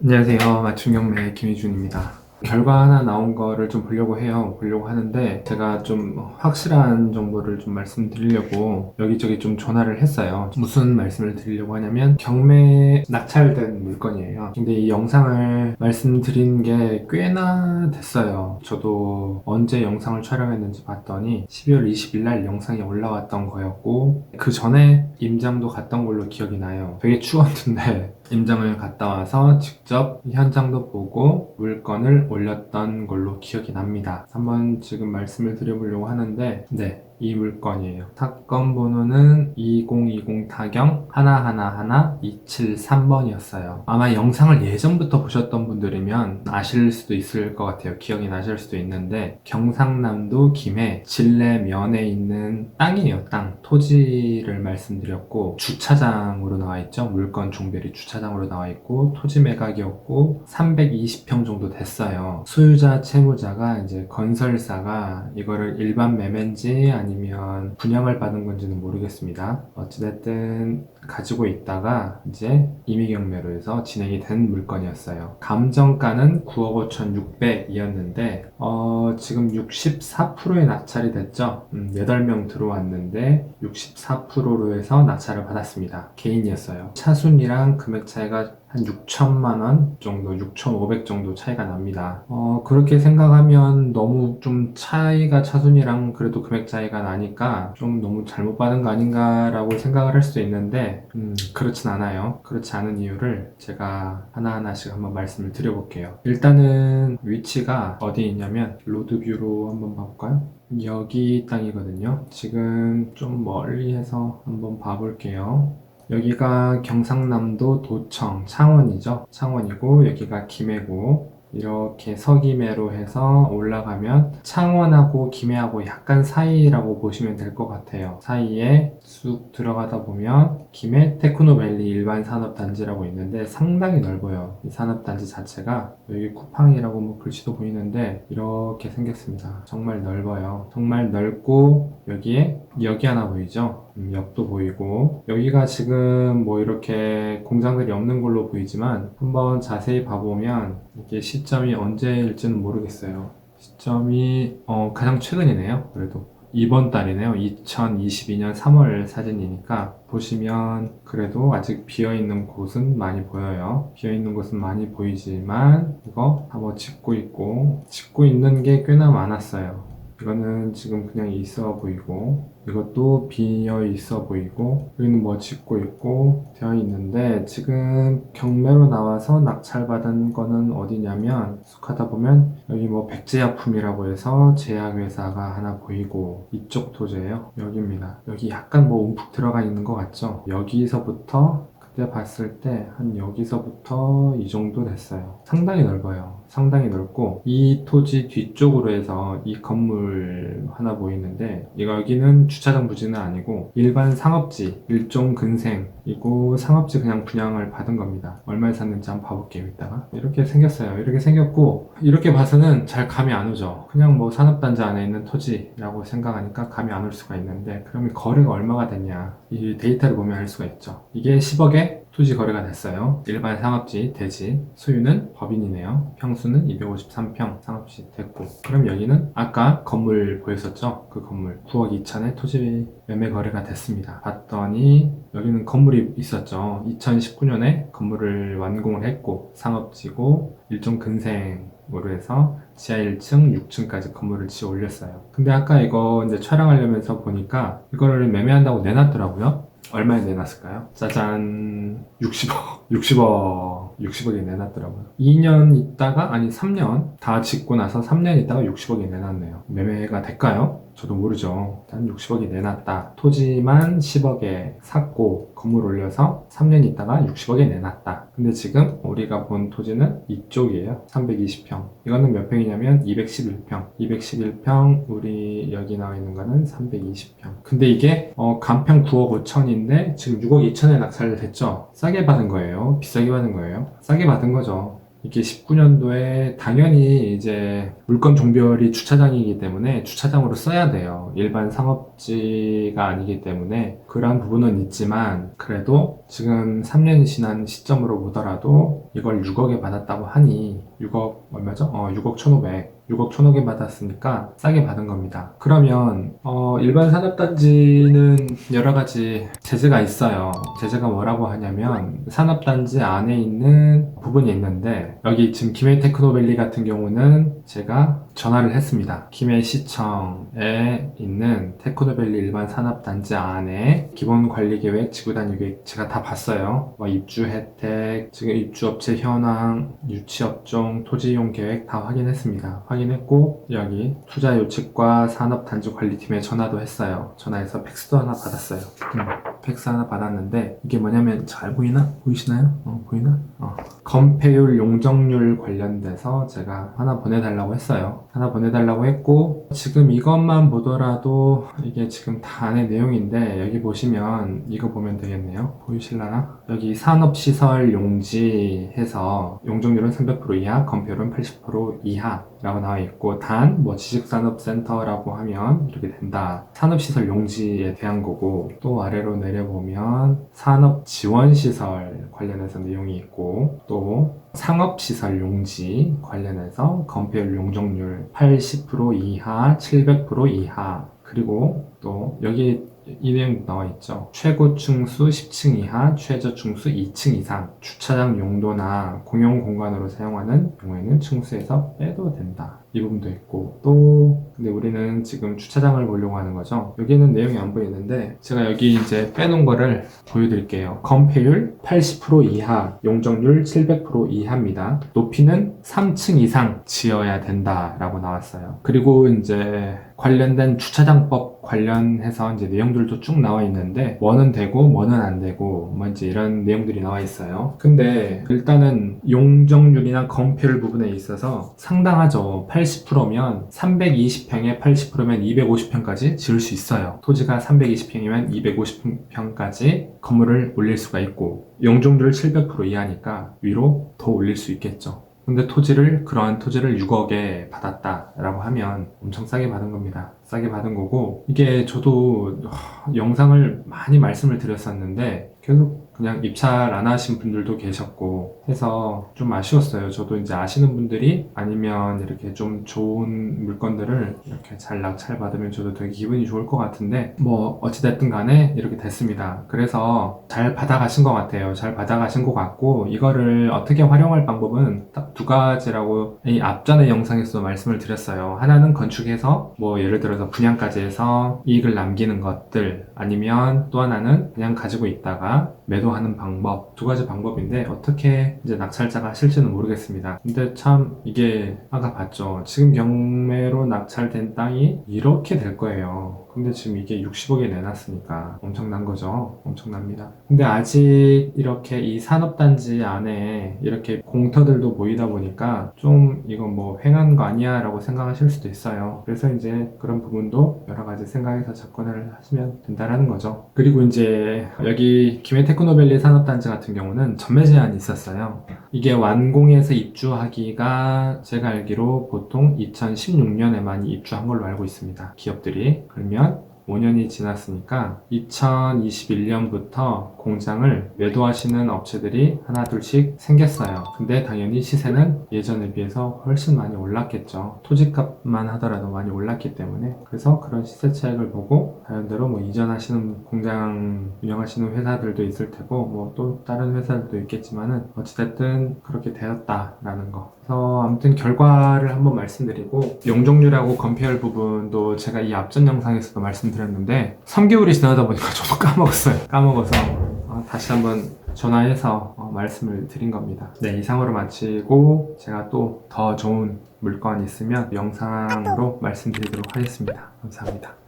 안녕하세요. 맞춤경매 김희준입니다. 결과 하나 나온 거를 좀 보려고 하는데, 제가 좀 확실한 정보를 좀 말씀드리려고 여기저기 좀 전화를 했어요. 무슨 말씀을 드리려고 하냐면, 경매 낙찰된 물건이에요. 근데 이 영상을 말씀드린 게 꽤나 됐어요. 저도 언제 영상을 촬영했는지 봤더니 12월 20일 날 영상이 올라왔던 거였고, 그 전에 임장도 갔던 걸로 기억이 나요. 되게 추웠는데 임장을 갔다 와서 직접 현장도 보고 물건을 올렸던 걸로 기억이 납니다. 한번 지금 말씀을 드려보려고 하는데, 네, 이 물건이에요. 사건 번호는 2020 타경 111273번이었어요. 아마 영상을 예전부터 보셨던 분들이면 아실 수도 있을 것 같아요. 기억이 나실 수도 있는데, 경상남도 김해 진례면에 있는 땅이에요. 땅. 토지를 말씀드렸고, 주차장으로 나와 있죠. 물건 종별이 주차장으로 나와 있고, 토지 매각이었고 320평 정도 됐어요. 소유자 채무자가 이제 건설사가 이거를 일반 매매인지 아니면 분양을 받은 건지는 모르겠습니다. 어찌됐든 가지고 있다가 이제 임의경매로 해서 진행이 된 물건이었어요. 감정가는 9억 5,600이었는데 지금 64%의 낙찰이 됐죠. 8명 들어왔는데 64%로 해서 낙찰을 받았습니다. 개인이었어요. 차순이랑 금액 차이가 한 6천만 원 정도, 6,500 정도 차이가 납니다. 그렇게 생각하면 너무 좀 차이가 차순이랑 그래도 금액 차이가 나니까 좀 너무 잘못 받은 거 아닌가라고 생각을 할 수도 있는데, 그렇진 않아요. 그렇지 않은 이유를 제가 하나하나씩 한번 말씀을 드려볼게요. 일단은 위치가 어디에 있냐면, 로드뷰로 한번 봐볼까요? 여기 땅이거든요. 지금 좀 멀리 해서 한번 봐볼게요. 여기가 경상남도 도청, 창원이죠. 창원이고, 여기가 김해고, 이렇게 서김해로 해서 올라가면 창원하고 김해하고 약간 사이라고 보시면 될 것 같아요. 사이에 쑥 들어가다 보면 김해 테크노밸리 일반산업단지라고 있는데 상당히 넓어요. 이 산업단지 자체가 여기 쿠팡이라고 뭐 글씨도 보이는데 이렇게 생겼습니다. 정말 넓어요. 정말 넓고 여기에 역이 하나 보이죠? 역도 보이고, 여기가 지금 뭐 이렇게 공장들이 없는 걸로 보이지만 한번 자세히 봐보면 이게 시점이 언제일지는 모르겠어요. 시점이 가장 최근이네요. 그래도 이번 달이네요. 2022년 3월 사진이니까 보시면 그래도 아직 비어있는 곳은 많이 보여요. 비어있는 곳은 많이 보이지만 이거 다 뭐 짓고 있고, 짓고 있는 게 꽤나 많았어요. 이거는 지금 그냥 있어 보이고, 이것도 비어 있어 보이고, 여기는 뭐 짓고 있고 되어 있는데, 지금 경매로 나와서 낙찰받은 거는 어디냐면, 쑥하다 보면 여기 뭐 백제약품이라고 해서 제약회사가 하나 보이고, 이쪽 토지예요. 여기입니다. 여기 약간 뭐 움푹 들어가 있는 것 같죠? 여기서부터 그때 봤을 때 한 여기서부터 이 정도 됐어요. 상당히 넓어요. 상당히 넓고, 이 토지 뒤쪽으로 해서 이 건물 하나 보이는데, 여기는 주차장 부지는 아니고 일반 상업지, 일종 근생이고, 상업지 그냥 분양을 받은 겁니다. 얼마에 샀는지 한번 봐볼게요. 이따가 이렇게 생겼어요. 이렇게 생겼고, 이렇게 봐서는 잘 감이 안 오죠. 그냥 뭐 산업단지 안에 있는 토지라고 생각하니까 감이 안 올 수가 있는데, 그러면 거래가 얼마가 됐냐, 이 데이터를 보면 알 수가 있죠. 이게 10억에 토지 거래가 됐어요. 일반 상업지, 대지. 소유는 법인이네요. 평수는 253평 상업지 됐고. 그럼 여기는 아까 건물 보였었죠? 그 건물 9억 2천에 토지 매매 거래가 됐습니다. 봤더니 여기는 건물이 있었죠. 2019년에 건물을 완공을 했고, 상업지고 일종 근생으로 해서 지하 1층, 6층까지 건물을 지어 올렸어요. 근데 아까 이거 이제 촬영하려면서 보니까 이거를 매매한다고 내놨더라고요. 얼마에 내놨을까요? 짜잔, 60억. 60억에 내놨더라고요. 2년 있다가, 아니 3년 다 짓고 나서 3년 있다가 60억에 내놨네요. 매매가 될까요? 저도 모르죠. 일단 60억에 내놨다. 토지만 10억에 샀고 건물 올려서 3년 있다가 60억에 내놨다. 근데 지금 우리가 본 토지는 이쪽이에요. 320평. 이거는 몇 평이냐면 211평. 211평, 우리 여기 나와 있는 거는 320평. 근데 이게 간평 9억 5천인데 지금 6억 2천에 낙찰됐죠. 싸게 받은 거예요. 비싸게 받은 거예요. 싸게 받은 거죠. 이게 19년도에 당연히 이제 물건 종별이 주차장이기 때문에 주차장으로 써야 돼요. 일반 상업지가 아니기 때문에 그런 부분은 있지만 그래도 지금 3년이 지난 시점으로 보더라도 이걸 6억에 받았다고 하니 6억 얼마죠? 6억 1,500 6억 1,500에 받았으니까 싸게 받은 겁니다. 그러면 일반 산업단지는 여러 가지 제재가 있어요. 제재가 뭐라고 하냐면 산업단지 안에 있는 부분이 있는데 여기 지금 김해 테크노밸리 같은 경우는 제가 전화를 했습니다. 김해시청에 있는 테크노밸리 일반 산업단지 안에 기본관리계획, 지구단위계획 제가 다 봤어요. 입주 혜택, 지금 입주업체 현황, 유치업종, 토지이용 계획 다 확인했습니다. 확인했고 여기 투자요측과 산업단지관리팀에 전화도 했어요. 전화해서 팩스도 하나 받았어요. 팩스 하나 받았는데 이게 뭐냐면 잘 보이나? 보이시나요? 보이나? 건폐율, 용적률 관련돼서 제가 하나 보내달라고 했어요. 하나 보내달라고 했고 지금 이것만 보더라도 이게 지금 다 안의 내용인데 여기 보시면 이거 보면 되겠네요. 보이실라나? 여기 산업시설 용지 해서 용적률은 300% 이하, 건폐율은 80% 이하 라고 나와 있고 단 지식산업센터라고 하면 이렇게 된다. 산업시설 용지에 대한 거고 또 아래로 내려보면 산업지원시설 관련해서 내용이 있고 또 상업시설 용지 관련해서 건폐율 용적률 80% 이하, 700% 이하 그리고 또 여기 이 내용 나와 있죠. 최고 층수 10층 이하, 최저 층수 2층 이상 주차장 용도나 공용 공간으로 사용하는 경우에는 층수에서 빼도 된다. 이 부분도 있고 또 근데 우리는 지금 주차장을 보려고 하는 거죠. 여기는 내용이 안 보이는데 제가 여기 이제 빼놓은 거를 보여드릴게요. 건폐율 80% 이하, 용적률 700% 이하입니다. 높이는 3층 이상 지어야 된다라고 나왔어요. 그리고 이제 관련된 주차장법 관련해서 이제 내용들도 쭉 나와 있는데 뭐는 되고 뭐는 안 되고 이제 이런 내용들이 나와 있어요. 근데 일단은 용적률이나 건폐율 부분에 있어서 상당하죠. 80%면 320평에 80%면 250평까지 지을 수 있어요. 토지가 320평이면 250평까지 건물을 올릴 수가 있고 용적률 700% 이하니까 위로 더 올릴 수 있겠죠. 근데 그러한 토지를 6억에 받았다라고 하면 엄청 싸게 받은 겁니다. 싸게 받은 거고, 이게 저도 영상을 많이 말씀을 드렸었는데, 계속 그냥 입찰 안 하신 분들도 계셨고 해서 좀 아쉬웠어요. 저도 이제 아시는 분들이 아니면 이렇게 좀 좋은 물건들을 이렇게 잘 낙찰 받으면 저도 되게 기분이 좋을 것 같은데 어찌됐든 간에 이렇게 됐습니다. 그래서 잘 받아가신 것 같아요. 잘 받아가신 것 같고 이거를 어떻게 활용할 방법은 딱 두 가지라고 이 앞전의 영상에서 말씀을 드렸어요. 하나는 건축해서 예를 들어서 분양까지 해서 이익을 남기는 것들 아니면 또 하나는 그냥 가지고 있다가 매도하는 방법 두 가지 방법인데 어떻게 이제 낙찰자가 하실지는 모르겠습니다. 근데 참 이게 아까 봤죠. 지금 경매로 낙찰된 땅이 이렇게 될 거예요. 근데 지금 이게 60억에 내놨으니까 엄청난 거죠. 엄청납니다. 근데 아직 이렇게 이 산업단지 안에 이렇게 공터들도 보이다 보니까 좀 이건 횡한 거 아니야 라고 생각하실 수도 있어요. 그래서 이제 그런 부분도 여러 가지 생각해서 접근을 하시면 된다라는 거죠. 그리고 이제 여기 김해 테크노밸리 산업단지 같은 경우는 전매 제한이 있었어요. 이게 완공해서 입주하기가 제가 알기로 보통 2016년에 많이 입주한 걸로 알고 있습니다. 기업들이. 그러면 5년이 지났으니까 2021년부터 공장을 매도하시는 업체들이 하나 둘씩 생겼어요. 근데 당연히 시세는 예전에 비해서 훨씬 많이 올랐겠죠. 토지값만 하더라도 많이 올랐기 때문에 그래서 그런 시세 차익을 보고 자연대로 이전하시는 공장 운영하시는 회사들도 있을 테고 또 다른 회사들도 있겠지만은 어찌됐든 그렇게 되었다라는 거. 그래서 아무튼 결과를 한번 말씀드리고 용적률하고 건폐율 부분도 제가 이 앞전 영상에서도 말씀드렸는데 3개월이 지나다 보니까 저도 까먹어서 다시 한번 전화해서 말씀을 드린 겁니다. 네, 이상으로 마치고 제가 또 더 좋은 물건 있으면 영상으로 말씀드리도록 하겠습니다. 감사합니다.